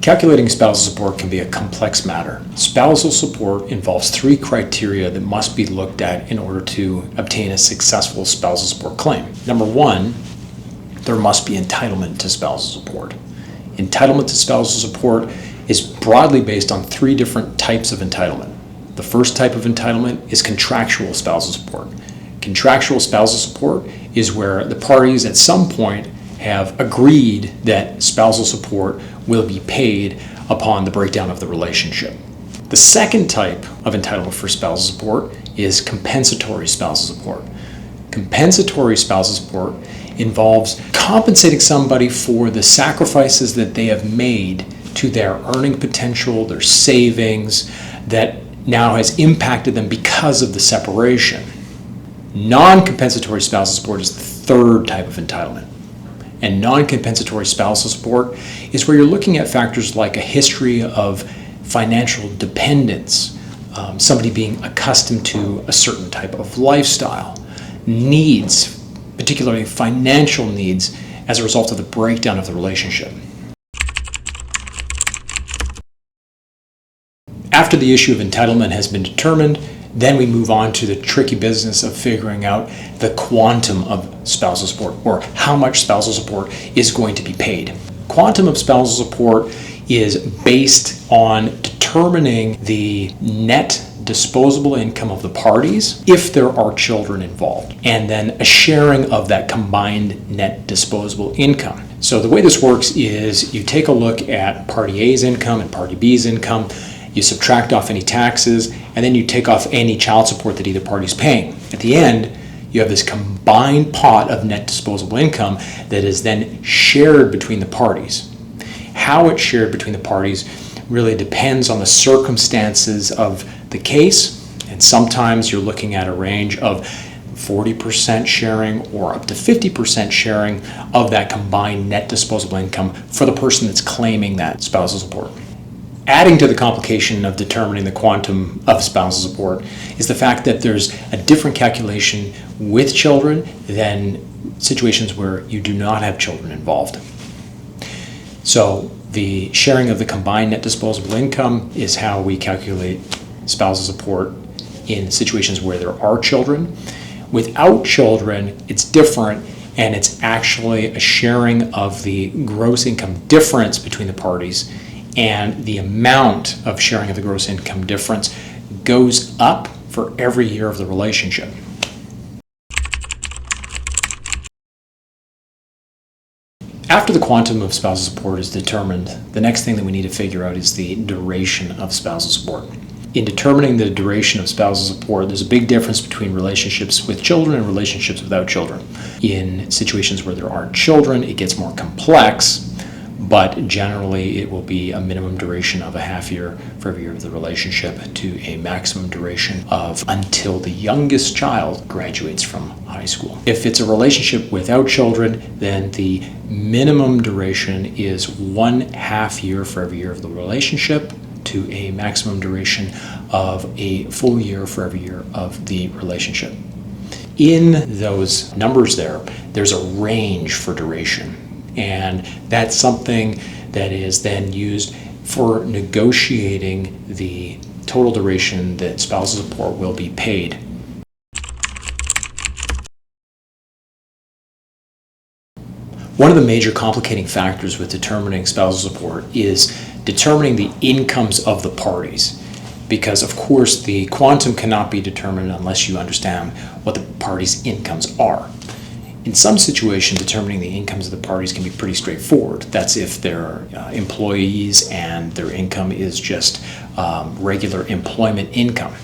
Calculating spousal support can be a complex matter. Spousal support involves 3 criteria that must be looked at in order to obtain a successful spousal support claim. Number 1, there must be entitlement to spousal support. Entitlement to spousal support is broadly based on 3 different types of entitlement. The first type of entitlement is contractual spousal support. Contractual spousal support is where the parties at some point have agreed that spousal support will be paid upon the breakdown of the relationship. The second type of entitlement for spousal support is compensatory spousal support. Compensatory spousal support involves compensating somebody for the sacrifices that they have made to their earning potential, their savings, that now has impacted them because of the separation. Non-compensatory spousal support is the third type of entitlement. And non-compensatory spousal support is where you're looking at factors like a history of financial dependence, somebody being accustomed to a certain type of lifestyle, needs, particularly financial needs, as a result of the breakdown of the relationship. After the issue of entitlement has been determined, then we move on to the tricky business of figuring out the quantum of spousal support, or how much spousal support is going to be paid. Quantum of spousal support is based on determining the net disposable income of the parties if there are children involved, and then a sharing of that combined net disposable income. So the way this works is you take a look at Party A's income and Party B's income, you subtract off any taxes, and then you take off any child support that either party's paying. At the end, you have this combined pot of net disposable income that is then shared between the parties. How it's shared between the parties really depends on the circumstances of the case, and sometimes you're looking at a range of 40% sharing or up to 50% sharing of that combined net disposable income for the person that's claiming that spousal support. Adding to the complication of determining the quantum of spousal support is the fact that there's a different calculation with children than situations where you do not have children involved. So the sharing of the combined net disposable income is how we calculate spousal support in situations where there are children. Without children, it's different, and it's actually a sharing of the gross income difference between the parties, and the amount of sharing of the gross income difference goes up for every year of the relationship. After the quantum of spousal support is determined, the next thing that we need to figure out is the duration of spousal support. In determining the duration of spousal support, there's a big difference between relationships with children and relationships without children. In situations where there are children, it gets more complex, but generally it will be a minimum duration of a half year for every year of the relationship to a maximum duration of until the youngest child graduates from high school. If it's a relationship without children, then the minimum duration is 1/2 year for every year of the relationship to a maximum duration of a full year for every year of the relationship. In those numbers there's a range for duration. And that's something that is then used for negotiating the total duration that spousal support will be paid. One of the major complicating factors with determining spousal support is determining the incomes of the parties. Because, of course, the quantum cannot be determined unless you understand what the parties' incomes are. In some situations, determining the incomes of the parties can be pretty straightforward. That's if they're employees and their income is just regular employment income.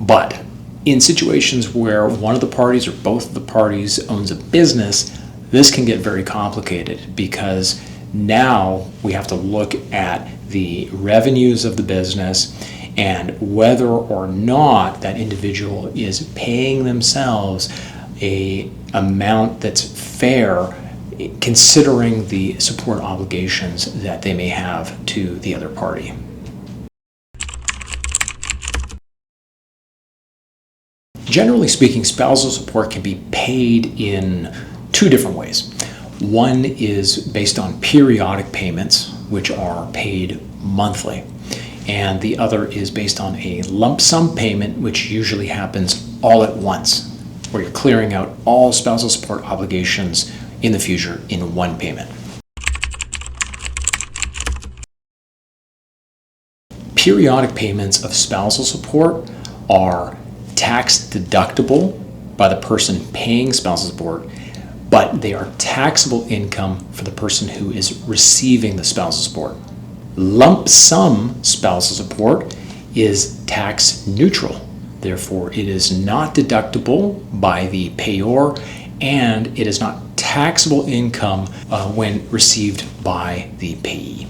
But in situations where one of the parties or both of the parties owns a business, this can get very complicated because now we have to look at the revenues of the business and whether or not that individual is paying themselves a amount that's fair considering the support obligations that they may have to the other party. Generally speaking, spousal support can be paid in two different ways. One is based on periodic payments, which are paid monthly, and the other is based on a lump sum payment, which usually happens all at once, where you're clearing out all spousal support obligations in the future in one payment. Periodic payments of spousal support are tax deductible by the person paying spousal support, but they are taxable income for the person who is receiving the spousal support. Lump sum spousal support is tax neutral. Therefore, it is not deductible by the payor, and it is not taxable income when received by the payee.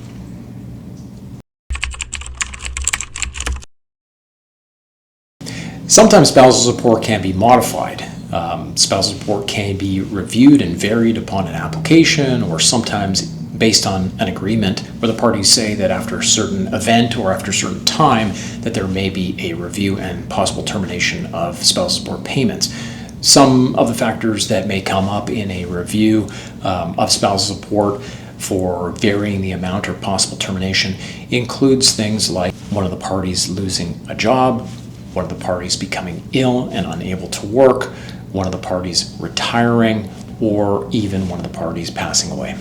Sometimes spousal support can be modified. Spousal support can be reviewed and varied upon an application, or sometimes based on an agreement where the parties say that after a certain event or after a certain time that there may be a review and possible termination of spousal support payments. Some of the factors that may come up in a review of spousal support for varying the amount or possible termination includes things like one of the parties losing a job, one of the parties becoming ill and unable to work, one of the parties retiring, or even one of the parties passing away.